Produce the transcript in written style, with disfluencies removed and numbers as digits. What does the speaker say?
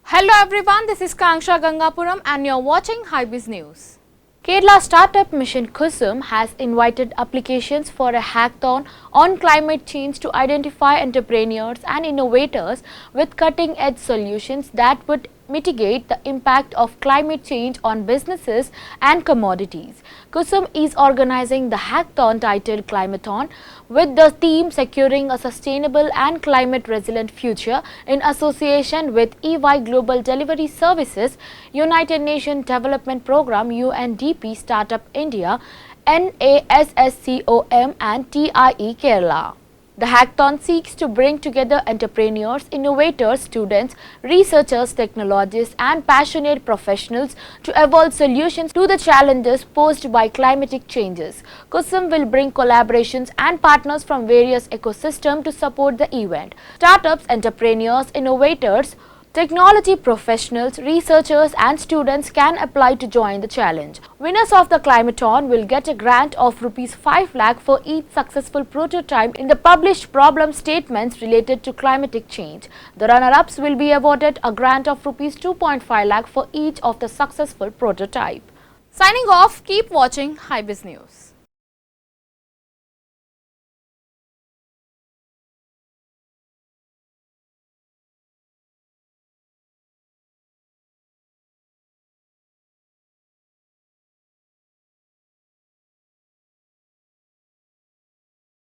Hello everyone, this is Kanksha Gangapuram and you're watching Hybiz News. Kerala startup mission KSUM has invited applications for a hackathon on climate change to identify entrepreneurs and innovators with cutting-edge solutions that would mitigate the impact of climate change on businesses and commodities. KSUM is organizing the hackathon titled Climathon with the theme Securing a Sustainable and Climate Resilient Future in association with EY Global Delivery Services, United Nations Development Programme UNDP, Startup India, NASSCOM and TIE Kerala. The hackathon seeks to bring together entrepreneurs, innovators, students, researchers, technologists and passionate professionals to evolve solutions to the challenges posed by climatic changes. KSUM will bring collaborations and partners from various ecosystems to support the event. Startups, entrepreneurs, innovators, technology professionals, researchers and students can apply to join the challenge. Winners of the Climathon will get a grant of Rs 5 lakh for each successful prototype in the published problem statements related to climatic change. The runner-ups will be awarded a grant of Rs 2.5 lakh for each of the successful prototype. Signing off, keep watching Hybiz News.